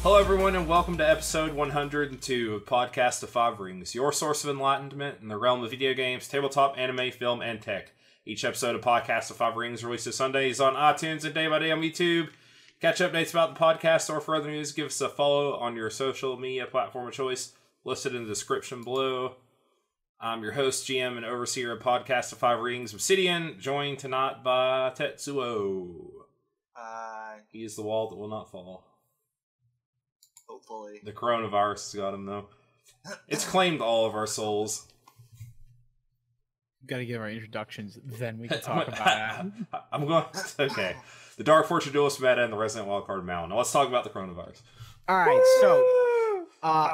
Hello everyone and welcome to episode 102 of Podcast of Five Rings, your source of enlightenment in the realm of video games, tabletop, anime, film, and tech. Each episode of Podcast of Five Rings releases Sundays on iTunes and day by day on YouTube. Catch updates about the podcast or for other news, give us a follow on your social media platform of choice, listed in the description below. I'm your host, GM, and overseer of Podcast of Five Rings, Obsidian, joined tonight by Tetsuo. He is the wall that will not fall. Hopefully. The coronavirus has got him, though. It's claimed all of our souls. Got to give our introductions, then we can talk about it. I'm going... Okay. The Dark Fortune Duelist meta and the Resident Wildcard Mao. Now let's talk about the coronavirus. Alright, so...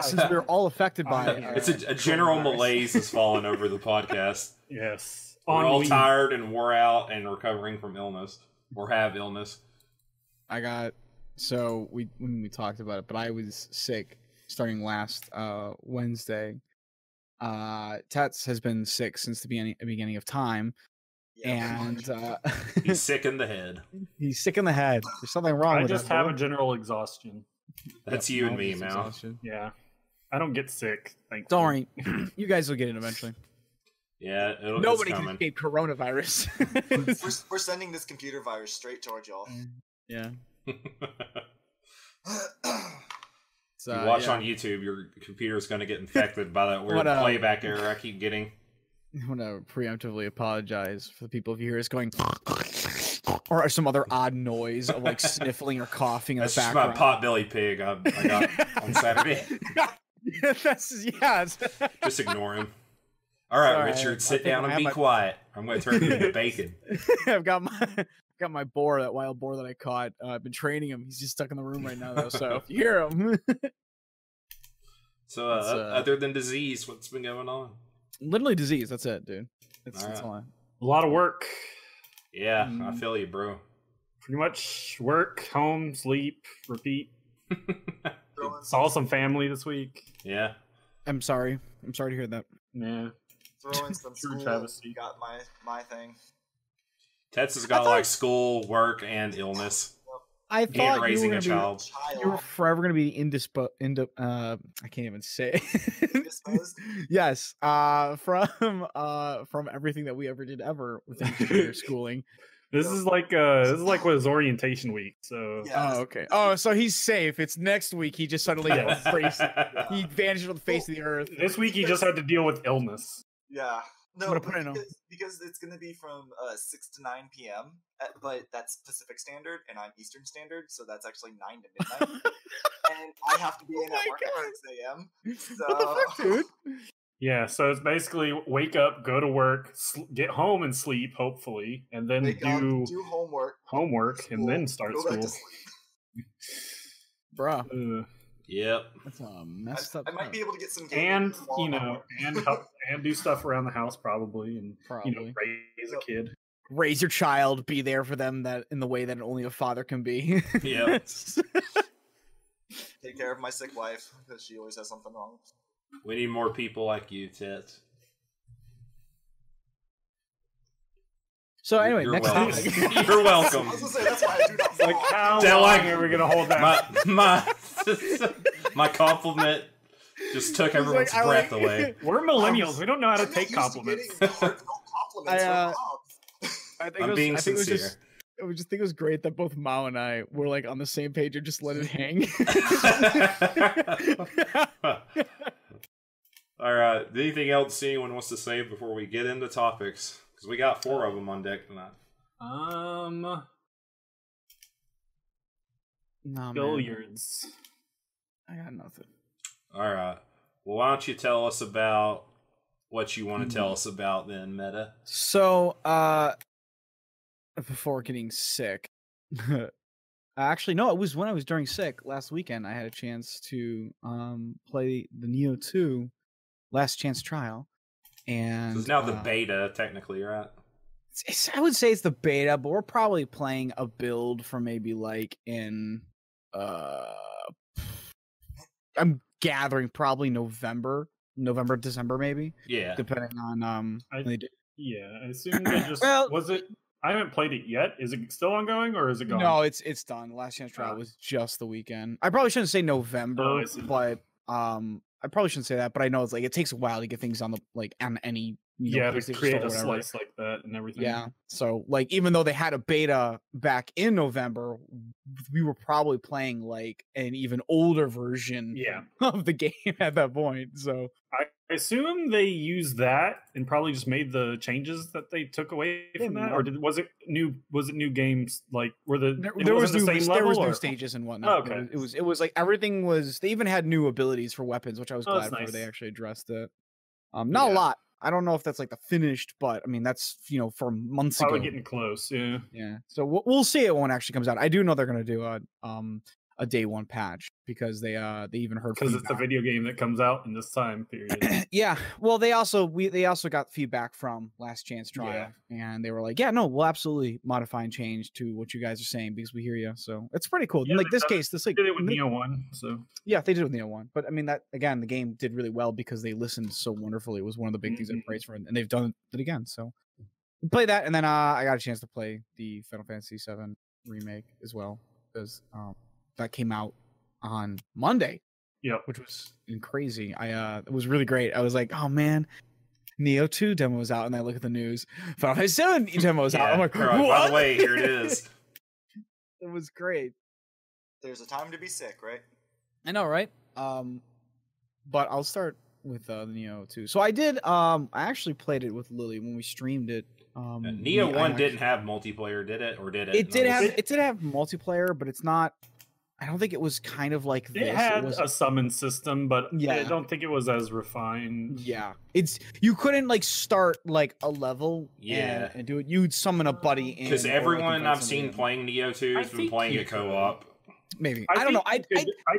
since we're all affected by it... It's a general malaise has fallen over the podcast. Yes. We're all tired and wore out and recovering from illness. Or have illness. So when we talked about it, but I was sick starting last Wednesday. Tats has been sick since the beginning of time, and he's sick in the head. He's sick in the head. There's something wrong with I that. just have a general exhaustion. That's you and me, Mao. Yeah, I don't get sick. Don't worry, you guys will get it eventually. Yeah, nobody can escape coronavirus. we're sending this computer virus straight towards y'all. Yeah. So, you watch on YouTube, your computer's going to get infected by that weird playback error I keep getting. I want to preemptively apologize for the people of you here is going or some other odd noise of like sniffling or coughing in the background. That's my potbelly pig I got on Saturday. Just ignore him. All right, Richard, sit down and be quiet. I'm going to turn you into bacon. I've got my boar, that wild boar that I caught. I've been training him. He's just stuck in the room right now, though. So if you hear him. So other than disease, what's been going on? Literally disease. That's it, dude. That's all. A lot of work. Yeah, I feel you, bro. Pretty much work, home, sleep, repeat. Saw some family this week. Yeah. I'm sorry to hear that. Yeah. Throw in some school. Travesty. Got my thing. Tets has got like school, work, and illness. I thought and raising a child. You were forever going to be I can't even say. Indisposed? Yes. From everything that we ever did within computer schooling. This is like what his orientation week. So. Yeah, okay. Oh, so he's safe. It's next week. He just suddenly he vanished from the face of the earth. This week he just had to deal with illness. Yeah. No, because it's going to be from 6 to 9 p.m., but that's Pacific Standard, and I'm Eastern Standard, so that's actually 9 to midnight. And I have to be in at work at 6 a.m. So... What the fuck, dude? Yeah, so it's basically wake up, go to work, get home and sleep, hopefully, and then do homework, and then start school. Bruh. Yep. That's a messed up. I might be able to get some and help and do stuff around the house probably, and raise a kid, raise your child, be there for them that in the way that only a father can be. Yeah. Take care of my sick wife because she always has something wrong. We need more people like you, Tets. So anyway, you're next welcome. topic. You're welcome. I was gonna say that's why I do not. Like how long are we gonna hold that? My compliment just took everyone's breath away. We're millennials. We don't know how to take compliments. I'm being sincere. I would just think it was great that both Mao and I were like on the same page and just let it hang. All right. Anything else anyone wants to say before we get into topics? Because we got 4 of them on deck tonight. Billiards. I got nothing. All right. Well, why don't you tell us about what you want to tell us about then, Meta? So, before getting sick, actually, no, it was when I was during sick last weekend. I had a chance to play the Nioh 2 Last Chance Trial, and so it's now the beta, technically, right? I would say it's the beta, but we're probably playing a build for maybe like in I'm gathering probably November, December, maybe. Yeah, depending on I assume they just was it I haven't played it yet. Is it still ongoing or is it gone? No, it's done. The last chance trial was just the weekend. I probably shouldn't say November, but I probably shouldn't say that. But I know it's like it takes a while to get things on the on any to create a slice like that and everything. Yeah. So like even though they had a beta back in November, we were probably playing like an even older version of the game at that point. So I assume they used that and probably just made the changes that they took away from that, or was it new games? Like there was new stages and whatnot. Oh, okay, it was like everything was. They even had new abilities for weapons, which I was glad for. They actually addressed it. Not a lot. I don't know if that's like the finished, but I mean that's for months ago. Probably getting close. Yeah. So we'll see it when it actually comes out. I do know they're gonna do a day one patch because they even heard because it's a video game that comes out in this time period. Yeah. Well, they also got feedback from Last Chance Trial, and they were like, "Yeah, no, we'll absolutely modify and change to what you guys are saying because we hear you." So it's pretty cool. Yeah, like this like did it with Nioh 1. So yeah, they did it with Nioh 1. But I mean that again, the game did really well because they listened so wonderfully. It was one of the big things I praised for it, and they've done it again. So play that, and then I got a chance to play the Final Fantasy VII remake as well because that came out on Monday. Yep. Which was crazy. It was really great. I was like, oh man, Nioh 2 demo is out, and I look at the news. Final Fantasy 7 demo is out. I'm like, what? By the way, here it is. It was great. There's a time to be sick, right? I know, right? But I'll start with the Nioh 2. So I did. I actually played it with Lily when we streamed it. Nioh 1 didn't have multiplayer, did it? Or did it? It did have multiplayer, but it's not. I don't think it was kind of like this. It had a summon system, but I don't think it was as refined. Yeah. You couldn't like start like a level and do it. You'd summon a buddy in. Because everyone I've seen playing Nioh 2 has been playing it co-op. Maybe. I don't know. I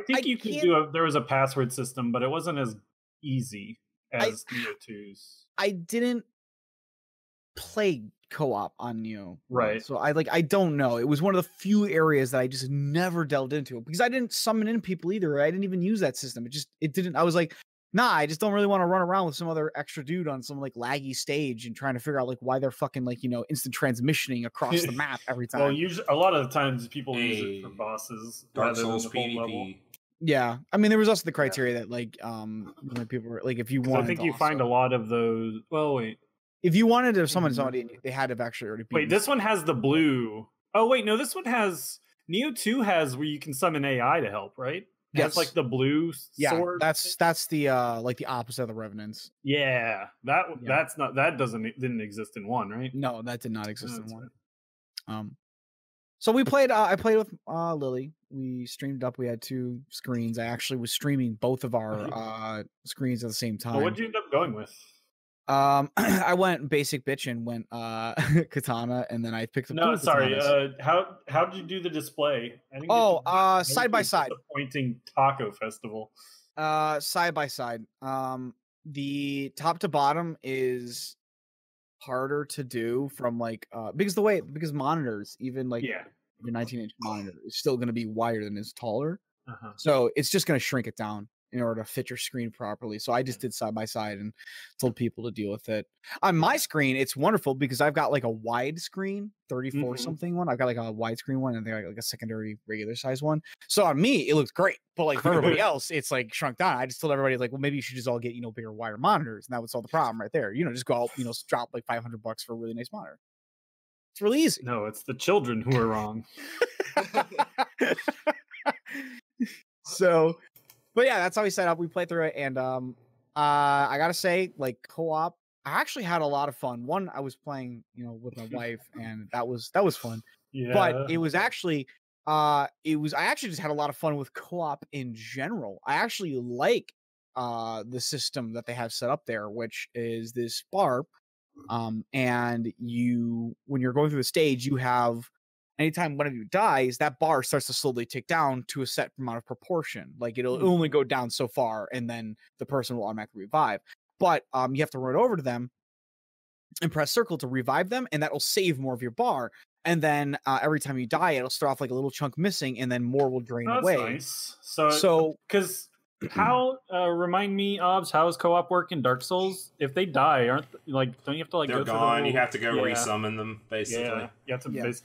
think you could do there was a password system, but it wasn't as easy as Nioh 2's. I didn't play co-op on Nioh, right? So I don't know. It was one of the few areas that I just never delved into because I didn't summon in people either. I didn't even use that system. It didn't. I was like, nah, I just don't really want to run around with some other extra dude on some like laggy stage and trying to figure out like why they're fucking like instant transmissioning across the map every time. Well, usually a lot of the times people use it for bosses, Dark Souls PvP. Yeah, I mean there was also the criteria that like when people were like if you want. I think you find a lot of those. Well, wait. If you wanted to summon somebody, they had to have actually already. Wait, this one has the blue. Oh wait, no, this one has Nioh 2 has where you can summon AI to help, right? Yes, that's like the blue sword. That's the like the opposite of the Revenants. Yeah, didn't exist in 1, right? No, that did not exist in 1. So we played. I played with Lily. We streamed up. We had 2 screens. I actually was streaming both of our screens at the same time. Well, what'd you end up going with? I went basic bitch and went katana, and then I picked up. No, sorry. How did you do the display? Side by side. Disappointing taco festival. Side by side. The top to bottom is harder to do from like because monitors, even like your 19-inch monitor is still going to be wider than it's taller. So it's just going to shrink it down in order to fit your screen properly. So I just did side by side and told people to deal with it. On my screen, it's wonderful because I've got like a wide screen, 34 something one. I've got like a widescreen one and then like a secondary regular size one. So on me, it looks great. But like for everybody else, it's like shrunk down. I just told everybody like, well, maybe you should just all get, bigger wider monitors. And that would solve the problem right there. Just go out, drop like $500 for a really nice monitor. It's really easy. No, it's the children who are wrong. So, but yeah, that's how we set up. We played through it, and I gotta say, like co-op, I actually had a lot of fun. One, I was playing, with my wife, and that was fun. Yeah. But it was actually, I actually just had a lot of fun with co-op in general. I actually like the system that they have set up there, which is this bar, and when you're going through the stage, you have. Anytime one of you dies, that bar starts to slowly tick down to a set amount of proportion. Like it'll only go down so far, and then the person will automatically revive. But you have to run over to them and press circle to revive them, and that will save more of your bar. And then every time you die, it'll start off like a little chunk missing, and then more will drain away. Nice. So because How remind me, Obs? How does co-op work in Dark Souls? If they die, don't you have to they're go gone? through the You have to go yeah. resummon them, basically. Yeah, you have to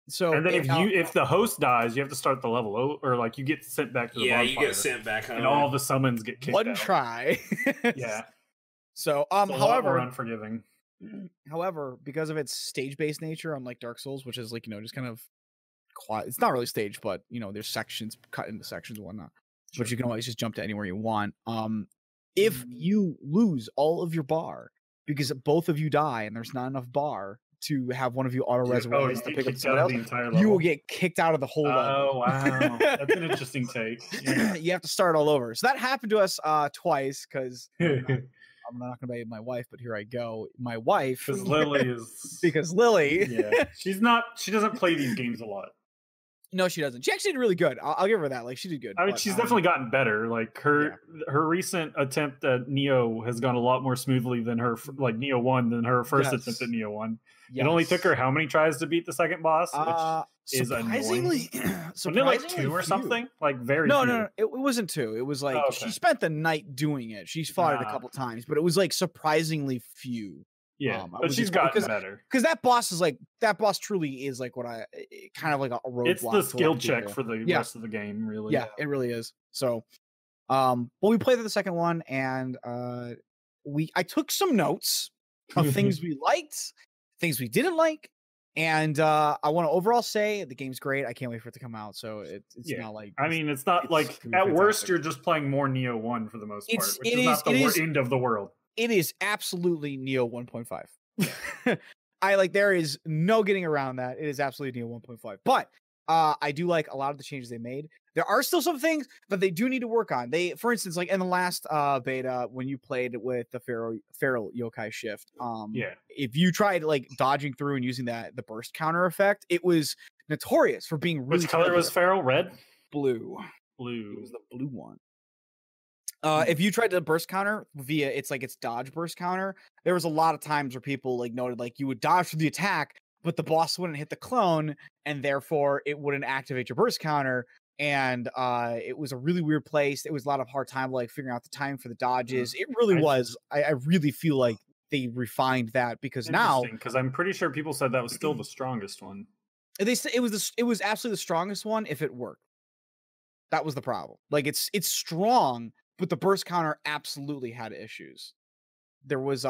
So and then if the host dies, you have to start the level, or like you get sent back to the bonfire. You get sent back home, and all the summons get kicked out. One try. Yeah. So it's a however, lot more unforgiving. However, because of its stage-based nature, unlike Dark Souls, which is like just kind of quiet. It's not really staged, but there's sections cut into sections and whatnot. Sure. But you can always just jump to anywhere you want. If you lose all of your bar because both of you die and there's not enough bar to have one of you auto resurrect to pick up someone else, you will get kicked out of the whole level. Oh wow, that's an interesting take. Yeah. You have to start all over. So that happened to us twice because I'm not gonna be my wife, but here I go. My wife, because Lily is Lily. She doesn't play these games a lot. No, she doesn't. She actually did really good. I'll give her that. Like, she did good. I mean, she's definitely gotten better. Like her recent attempt at Nioh has gone a lot more smoothly than her Nioh 1 than her first attempt at Nioh 1. Yes. It only took her how many tries to beat the second boss, which is annoying. Wasn't it like 2 or something? Like very No. It wasn't 2. It was like she spent the night doing it. She's fought it a couple times, but it was like surprisingly few. Yeah, but she's gotten better. Because that boss truly is like what I kind of like a roadblock. It's the skill check for the rest of the game, really. Yeah, it really is. So, well, we played the second one, and I took some notes of things we liked, things we didn't like, and I want to overall say the game's great. I can't wait for it to come out. So it's not like it's not like at worst you're just playing more Nioh 1 for the most part, which is not the end of the world. It is absolutely Nioh 1.5. There is no getting around that. It is absolutely Nioh 1.5. But I do like a lot of the changes they made. There are still some things that they do need to work on. For instance, like in the last beta, when you played with the feral Yokai Shift, if you tried like dodging through and using the burst counter effect, it was notorious for being really. Which color was feral? Red? Blue. It was the blue one. If you tried to burst counter via its dodge burst counter, there was a lot of times where people noted you would dodge for the attack, but the boss wouldn't hit the clone, and therefore it wouldn't activate your burst counter. And it was a really weird place. It was a lot of hard time figuring out the time for the dodges. It really was. I really feel like they refined that because now, because I'm pretty sure people said that was still the strongest one. They said it was absolutely the strongest one if it worked. That was the problem. It's strong. But the burst counter absolutely had issues. There was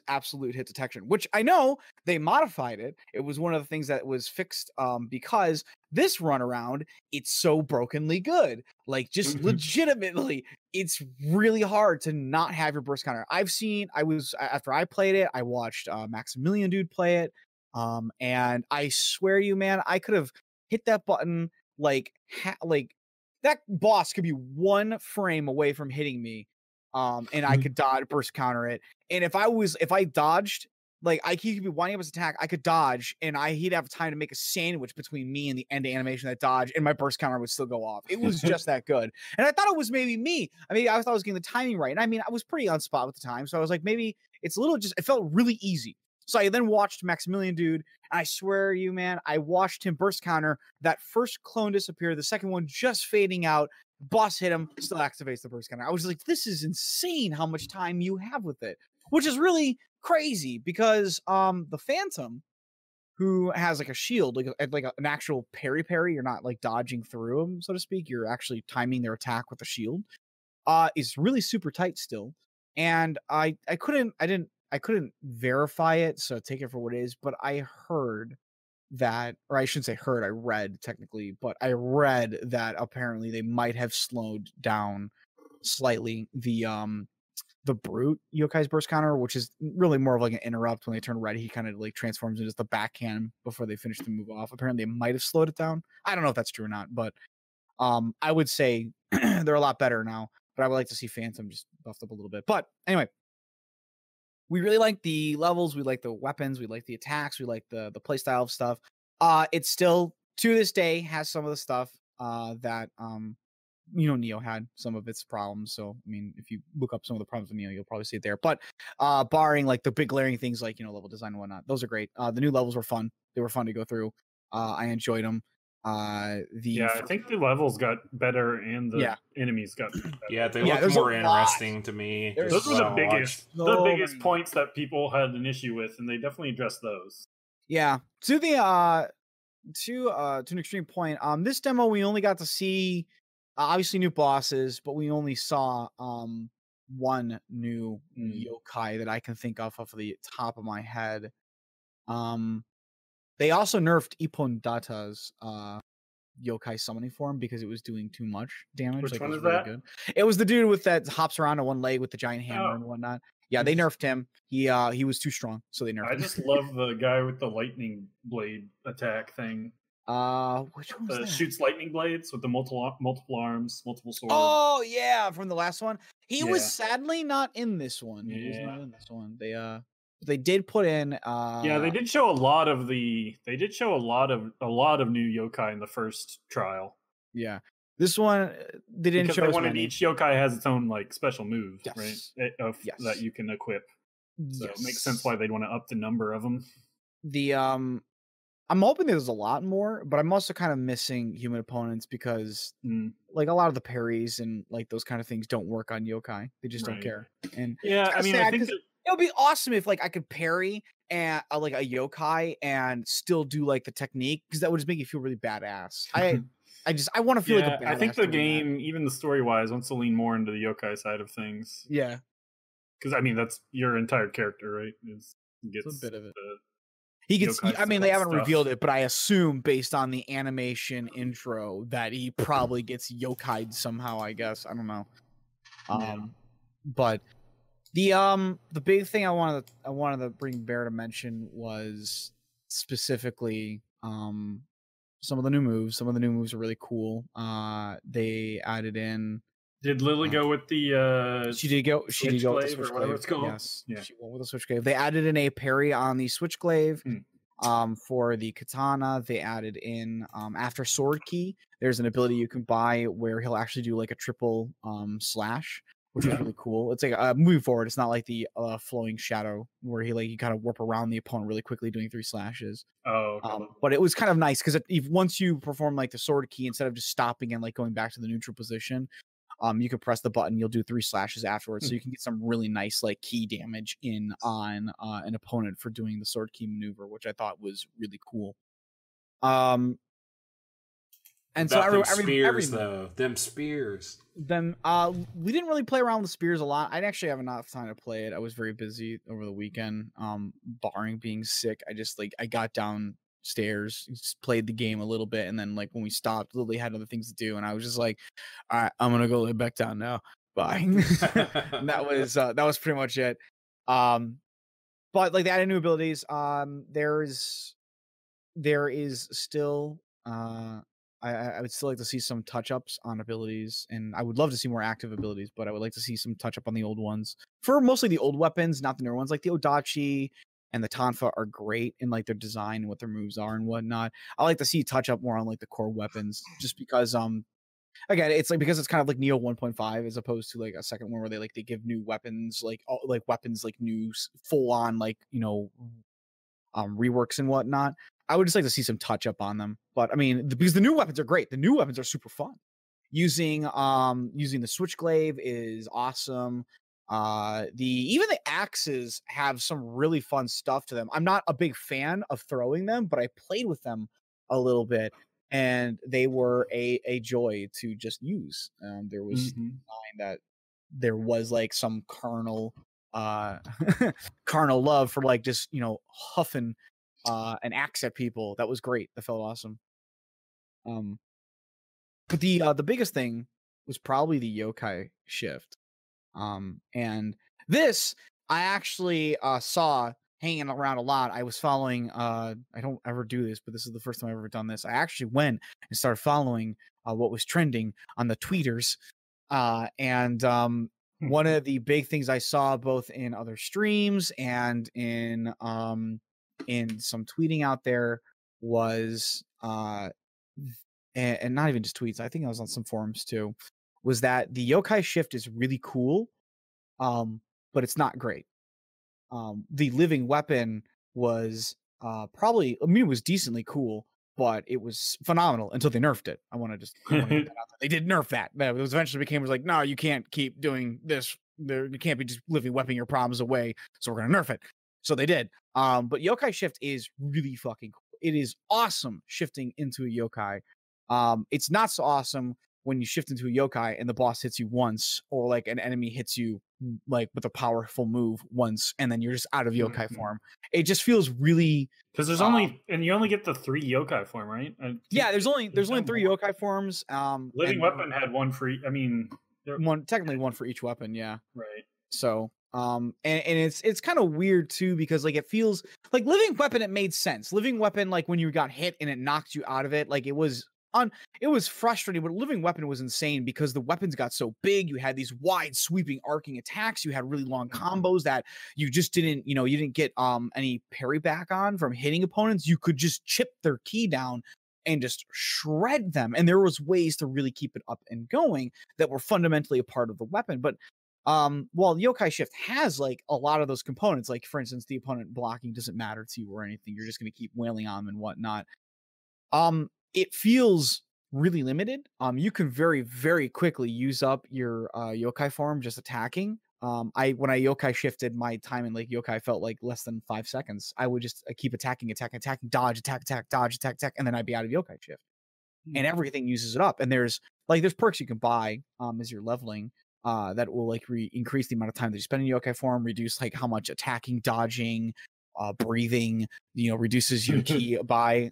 absolute hit detection, which I know they modified it. It was one of the things that was fixed because this run around, it's so brokenly good. Legitimately, it's really hard to not have your burst counter. After I played it, I watched Maximilian Dude play it. And I swear to you, man, I could have hit that button that boss could be one frame away from hitting me, and I could dodge, burst counter it. And if I dodged, he could be winding up his attack, I could dodge, and he'd have time to make a sandwich between me and the end animation that dodge, and my burst counter would still go off. It was just that good. And I thought it was maybe me. I thought I was getting the timing right. And I was pretty on spot with the time, so I was like, maybe it's a little it felt really easy. So I then watched Maximilian Dude, and I swear to you, man, I watched him burst counter. That first clone disappear, the second one just fading out. Boss hit him, still activates the burst counter. I was like, this is insane how much time you have with it, which is really crazy because the Phantom, who has a shield, an actual parry, you're not dodging through him, so to speak. You're actually timing their attack with a shield. Is really super tight still, and I couldn't verify it, so take it for what it is, but I heard that, or I shouldn't say heard, I read technically, but I read that apparently they might have slowed down slightly the brute Yokai's burst counter, which is really more of an interrupt. When they turn red, he kind of transforms into the backhand before they finish the move off. Apparently they might have slowed it down. I don't know if that's true or not, but I would say they're a lot better now, but I would like to see Phantom just buffed up a little bit. But anyway, we really like the levels, we like the weapons, we like the attacks, we like the playstyle of stuff. It still, to this day, has some of the stuff that Nioh had some of its problems. So, if you look up some of the problems with Nioh, you'll probably see it there. But barring the big glaring things level design and whatnot, those are great. The new levels were fun. They were fun to go through. I enjoyed them. I think the levels got better and the enemies got better. Yeah, they look more interesting to me. Those were the biggest points that people had an issue with, and they definitely addressed those. Yeah, to the to an extreme point. This demo we only got to see obviously new bosses, but we only saw one new yokai that I can think of off of the top of my head. They also nerfed Ipondata's yokai summoning form because it was doing too much damage. Which one it was is really that? Good. It was the dude with that hops around on one leg with the giant hammer and whatnot. Yeah, they nerfed him. He was too strong, so they nerfed him. I just love the guy with the lightning blade attack thing. Which one was that? Shoots lightning blades with the multiple arms, multiple swords. Oh yeah, from the last one. He was sadly not in this one. He was not in this one. They did pid in. They did show a lot of new yokai in the first trial. Yeah, this one they didn't show. They wanted each yokai has its own like special move, right? That you can equip. So it makes sense why they'd want to up the number of them. I'm hoping there's a lot more, but I'm also kind of missing human opponents because like a lot of the parries and like those kind of things don't work on yokai. They just don't care. And I mean, I think it would be awesome if like I could parry and like a yokai and still do like the technique, because that would just make you feel really badass. I want to feel like a badass. I think the game, even the story wise, wants to lean more into the yokai side of things. Yeah, because I mean that's your entire character, right? Gets a bit of it. He gets. I mean, they haven't revealed it, but I assume based on the animation intro that he probably gets yokai'd somehow. I guess I don't know. But the big thing I wanted to bring Bear to mention was specifically some of the new moves. Some of the new moves are really cool. They added in. Did Lily go with the? She did go. She did go with the switch glaive. Yes, she went with the switch glaive. They added in a parry on the switch glaive. For the katana, they added in after sword key. There's an ability you can buy where he'll actually do like a triple slash, which is really cool. It's like moving forward. It's not like the flowing shadow where he kind of warp around the opponent really quickly doing 3 slashes. Oh, okay. But it was kind of nice because once you perform like the sword key, instead of just stopping and like going back to the neutral position, you can press the button. You'll do 3 slashes afterwards, so you can get some really nice like key damage in on an opponent for doing the sword key maneuver, which I thought was really cool. And so them spears, we didn't really play around with the spears a lot. I actually have enough time to play it. I was very busy over the weekend, barring being sick. I got downstairs, just played the game a little bit, and then like when we stopped, Lily had other things to do, and I was just like, all right, I'm gonna go lay back down now. Bye. And that was pretty much it. But like they added new abilities. There is still I would still like to see some touch-ups on abilities, and I would love to see more active abilities, but I would like to see some touch-up on the old ones. For mostly the old weapons, not the newer ones. Like the Odachi and the Tonfa are great in like their design and what their moves are and whatnot. I like to see touch-up more on like the core weapons, just because again, it's like because it's kind of like Nioh 1.5 as opposed to like a second one where they give new weapons, weapons like new full-on like, reworks and whatnot. I would just like to see some touch up on them. But I mean, because the new weapons are great. The new weapons are super fun. Using the switch glaive is awesome. Even the axes have some really fun stuff to them. I'm not a big fan of throwing them, but I played with them a little bit, and they were a joy to just use. There was that there was like some carnal love for like just huffing an axe at people. That was great. That felt awesome. But the biggest thing was probably the Yokai Shift. And this I actually saw hanging around a lot. I was following I don't ever do this, but this is the first time I've ever done this. I actually went and started following what was trending on the tweeters. And one of the big things I saw both in other streams and in some tweeting out there was and not even just tweets, I think I was on some forums too, was that the Yokai Shift is really cool, but it's not great. The living weapon was it was decently cool, but it was phenomenal until they nerfed it. I want to get that out there. They did nerf that. It was eventually was like, no, you can't keep doing this. You can't be just living weapon your problems away. So we're gonna nerf it. So they did. But Yokai Shift is really fucking cool. It is awesome shifting into a yokai. It's not so awesome when you shift into a yokai and the boss hits you once, or like an enemy hits you like with a powerful move once, and then you're just out of yokai form. It just feels really, because there's only, and you only get the 3 yokai form, right? Yeah, there's only 3 yokai forms. Living Weapon had one for technically one for each weapon. Yeah, right. So and it's kind of weird too, because like it feels like Living Weapon, it made sense. Living Weapon, like when you got hit and it knocked you out of it, like it was frustrating, but Living Weapon was insane because the weapons got so big. You had these wide sweeping arcing attacks. You had really long combos that you just didn't, you didn't get any parry back on from hitting opponents. You could just chip their key down and just shred them. And there was ways to really keep it up and going that were fundamentally a part of the weapon. But while Yokai Shift has like a lot of those components, like for instance, the opponent blocking doesn't matter to you or anything. You're just going to keep wailing on them and whatnot. It feels really limited. You can very, very quickly use up your yokai form just attacking. When I yokai shifted, my time in like yokai felt like less than 5 seconds. I would just keep attacking, dodge, attack, dodge, attack, and then I'd be out of yokai shift. And everything uses it up. And there's perks you can buy as you're leveling that will like increase the amount of time that you spend in yokai form, reduce like how much attacking, dodging, breathing, reduces your ki by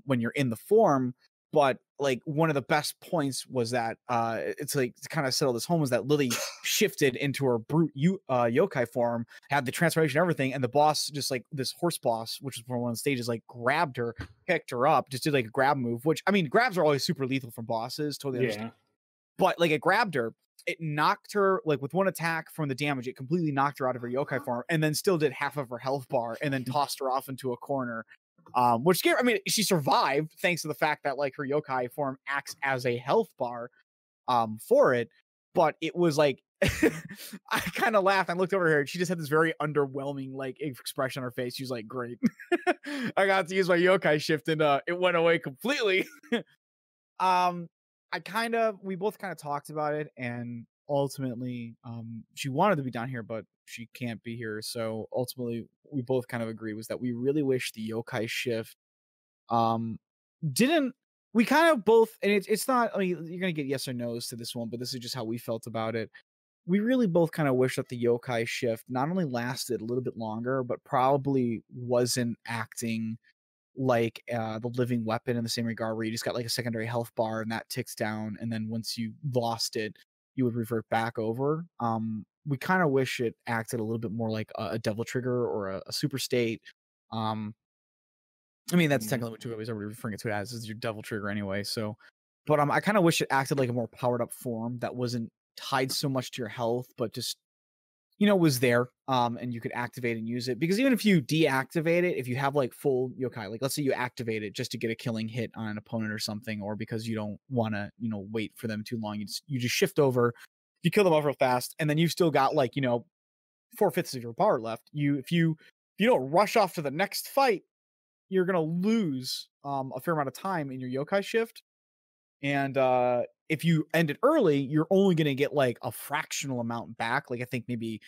when you're in the form. But like one of the best points was that it's like to kind of settle this home was that Lily shifted into her brute yokai form, had the transformation and everything, and the boss, just like this horse boss, which was one of the stages, like grabbed her, picked her up, just did like a grab move, which I mean grabs are always super lethal from bosses, totally understand. But like it grabbed her, it knocked her like with one attack from the damage, it completely knocked her out of her yokai form, and then still did half of her health bar, and then tossed her off into a corner. Which scared, I mean, she survived thanks to the fact that like her yokai form acts as a health bar for it. But it was like I kind of laughed. I looked over her and she just had this very underwhelming like expression on her face. She was like, great. I got to use my yokai shift and it went away completely. We both kind of talked about it, and ultimately she wanted to be down here, but she can't be here. So ultimately we both kind of agree was that we really wish the yokai shift we kind of both, and it's not, I mean, you're gonna get yes or no's to this one, but this is just how we felt about it. We really both kind of wish that the yokai shift not only lasted a little bit longer, but probably wasn't acting like the living weapon in the same regard, where you just got like a secondary health bar and that ticks down, and then once you lost it you would revert back over. We kind of wish it acted a little bit more like a devil trigger or a super state. I mean, that's technically what everybody's referring to it as, is your devil trigger anyway. So, but I kind of wish it acted like a more powered up form that wasn't tied so much to your health, but just was there, and you could activate and use it. Because even if you deactivate it, if you have like full yokai, like let's say you activate it just to get a killing hit on an opponent or something, or because you don't want to, wait for them too long, you just shift over, you kill them off real fast, and then you've still got like 4/5 of your power left. If you don't rush off to the next fight, you're gonna lose a fair amount of time in your yokai shift. And if you end it early, you're only going to get like a fractional amount back. Like I think maybe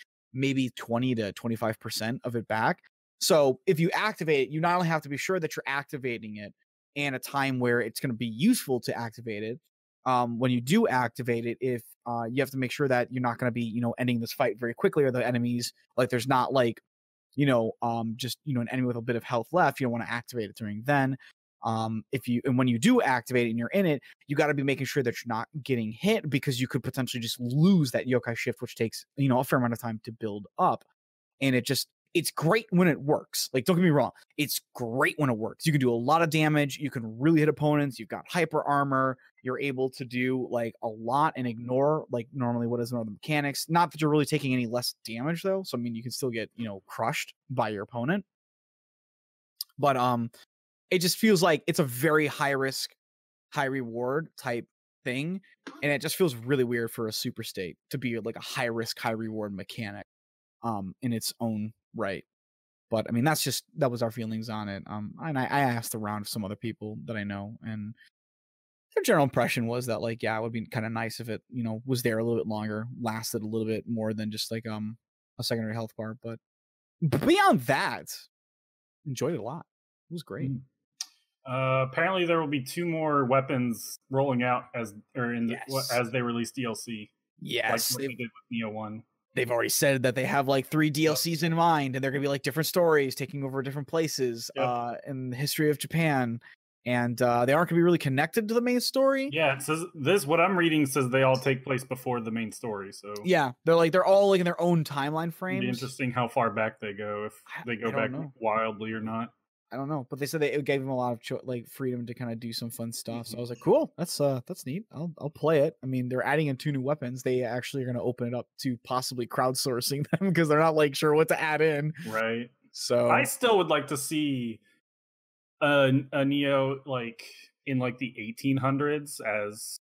20 to 25% of it back. So if you activate it, you not only have to be sure that you're activating it in a time where it's going to be useful to activate it. When you do activate it, if you have to make sure that you're not going to be, ending this fight very quickly, or the enemies, like there's not like, just, an enemy with a bit of health left. You don't want to activate it during then. When you do activate it and you're in it, you got to be making sure that you're not getting hit, because you could potentially just lose that yokai shift, which takes, a fair amount of time to build up. And it's great when it works. Like, don't get me wrong. It's great when it works. You can do a lot of damage. You can really hit opponents. You've got hyper armor. You're able to do like a lot and ignore like normally what is one of the mechanics. Not that you're really taking any less damage though. So, I mean, you can still get, crushed by your opponent. But, it just feels like it's a very high risk, high reward type thing. And it just feels really weird for a super state to be like a high risk, high reward mechanic in its own right. But I mean, that was our feelings on it. And I asked around some other people that I know, and their general impression was that like, yeah, it would be kind of nice if it, was there a little bit longer, lasted a little bit more than just like a secondary health bar. But beyond that, enjoyed it a lot. It was great. Apparently, there will be 2 more weapons rolling out as they release DLC. Yes, like what they did with Nioh 1. They've already said that they have like 3 DLCs in mind, and they're gonna be like different stories taking over different places in the history of Japan, and they aren't gonna be really connected to the main story. Yeah, it says what I'm reading says they all take place before the main story. So yeah, they're all like in their own timeline frames. It'd be interesting how far back they go, if they go back wildly or not. I don't know, but they said it gave them a lot of like freedom to kind of do some fun stuff. So I was like, cool, that's neat. I'll play it. I mean, they're adding in 2 new weapons. They actually are going to open it up to possibly crowdsourcing them because they're not like sure what to add in. Right. So I still would like to see a Nioh like in like the 1800s as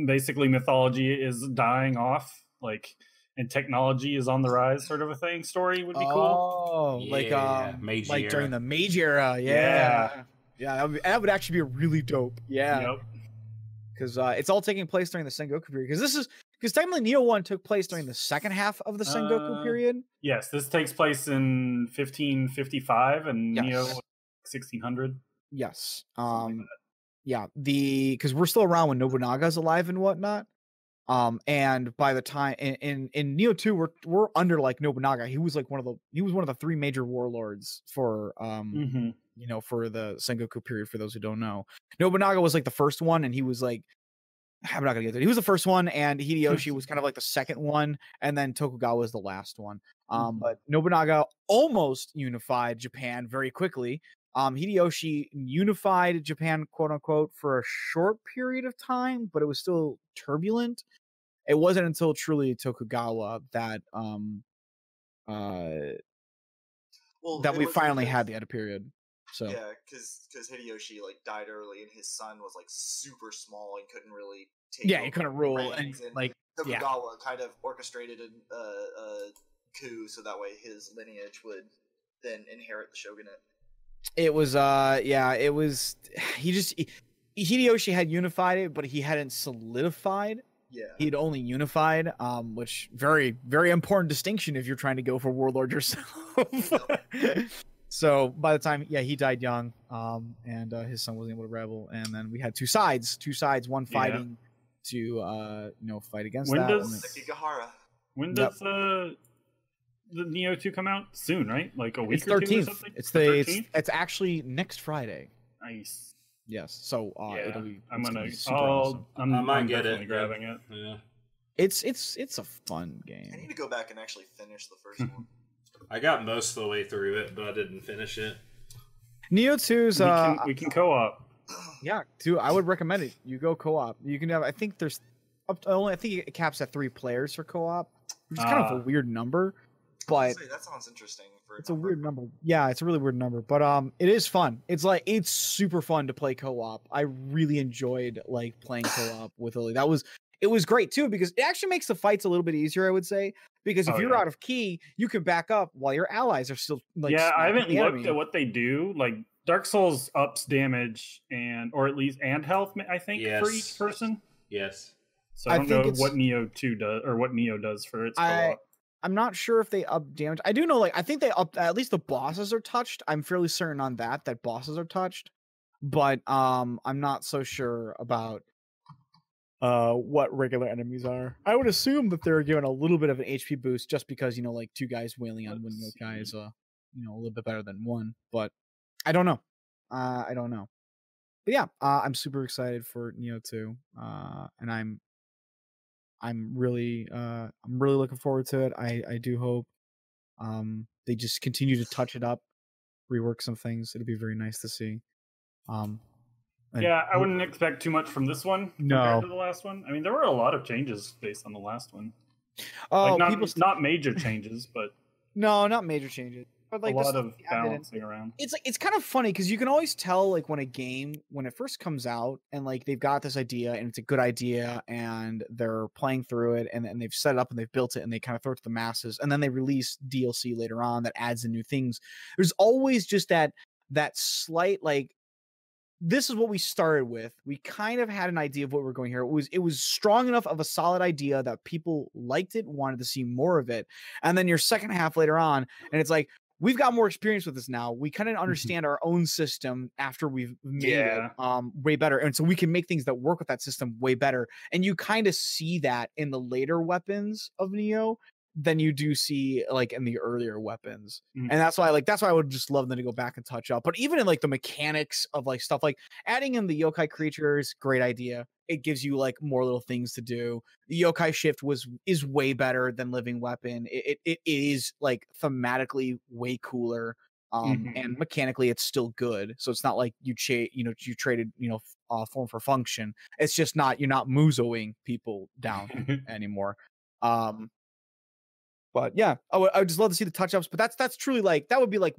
basically mythology is dying off, like. And technology is on the rise, sort of a thing. Story would be cool. Oh, yeah, like during the Meiji era. Yeah. That would actually be really dope. Yeah, because it's all taking place during the Sengoku period. Because technically Nioh 1 took place during the second half of the Sengoku period. Yes, this takes place in 1555, and Nioh 1600. Yes. Because we're still around when Nobunaga's alive and whatnot. And by the time in Nioh 2, we're under like Nobunaga. He was one of the 3 major warlords for for the Sengoku period. For those who don't know, Nobunaga was like the first one, and he was like, I'm not gonna get there. He was the first one, and Hideyoshi was kind of like the second one, and then Tokugawa was the last one. But Nobunaga almost unified Japan very quickly. Hideyoshi unified Japan, quote unquote, for a short period of time, but it was still turbulent. It wasn't until truly Tokugawa that we finally had the Edo period. So yeah, because Hideyoshi like died early, and his son was like super small and couldn't really take. Yeah, he couldn't rule, and like Tokugawa kind of orchestrated a coup so that way his lineage would then inherit the shogunate. It was Hideyoshi had unified it, but he hadn't solidified. Yeah, he'd only unified, which very, very important distinction if you're trying to go for warlord yourself. So by the time he died young, and his son wasn't able to rebel, and then we had two sides, one fighting to fight against when that. Sekigahara. When does the Nioh 2 come out? Soon, right? Like a week it's or 13th. two or something? It's the 13th? It's actually next Friday. Nice. Yes. So it'll be. I'm definitely grabbing it. Yeah. It's a fun game. I need to go back and actually finish the first one. I got most of the way through it, but I didn't finish it. Nioh 2's we can co-op. Yeah, dude, I would recommend it. You go co-op. You can have. I think there's I think it caps at 3 players for co-op, which is kind of a weird number. But that sounds interesting. It's a weird number. Yeah, it's a really weird number, but it is fun. It's super fun to play co-op. I really enjoyed like playing co-op with Lily. It was great too because it actually makes the fights a little bit easier, I would say. Because if you're out of key, you can back up while your allies are still like. Yeah, I haven't looked at what they do. Like Dark Souls ups damage and health, I think, for each person. Yes. So I don't know what Nioh 2 does or what Nioh does for its co-op. I'm not sure if they up damage. I do know, I think they up at least the bosses are touched. I'm fairly certain on that bosses are touched, but I'm not so sure about what regular enemies are. I would assume that they're given a little bit of an HP boost just because 2 guys wailing on one Yokai is a little bit better than 1. But I don't know. But yeah, I'm super excited for Nioh 2, and I'm really looking forward to it. I do hope they just continue to touch it up, rework some things. It'll be very nice to see. I wouldn't expect too much from this one compared to the last one. I mean, there were a lot of changes based on the last one. Oh, not major changes, but no, not major changes. But like a lot of balancing around. It's kind of funny because you can always tell like when a game, when it first comes out and like they've got this idea and it's a good idea and they're playing through it and they've set it up and they've built it and they kind of throw it to the masses and then they release DLC later on that adds in new things. There's always just that slight like, this is what we started with. We kind of had an idea of what we're going here. It was strong enough of a solid idea that people liked it, wanted to see more of it. And then your second half later on, and it's like, we've got more experience with this now. We kind of understand our own system after we've made it way better. And so we can make things that work with that system way better. And you kind of see that in the later weapons of Nioh than you do see like in the earlier weapons. And that's why I would just love them to go back and touch up. But even in like the mechanics of like stuff like adding in the yokai creatures, great idea. It gives you like more little things to do. The Yokai Shift is way better than Living Weapon. It is like thematically way cooler. And mechanically it's still good. So it's not like you traded, form for function. It's just you're not muzoing people down anymore. But yeah, I would just love to see the touch-ups. But that's truly like, that would be like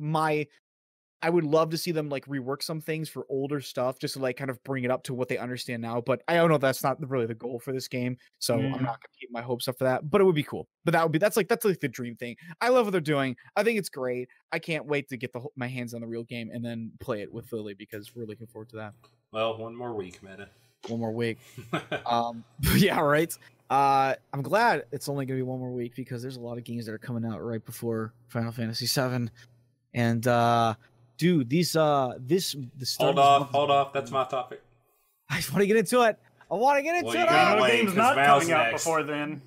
I would love to see them like rework some things for older stuff just to like kind of bring it up to what they understand now. But I don't know, that's not really the goal for this game. So I'm not gonna keep my hopes up for that. But it would be cool. But that's like the dream thing. I love what they're doing. I think it's great. I can't wait to get my hands on the real game and then play it with Lily because we're looking forward to that. Well, one more week, Meta. One more week. Yeah, right. I'm glad it's only gonna be one more week because there's a lot of games that are coming out right before Final Fantasy VII, and dude, the start. Hold off. That's my topic. I want to get into it. I want to get into it. Game's not coming out before then.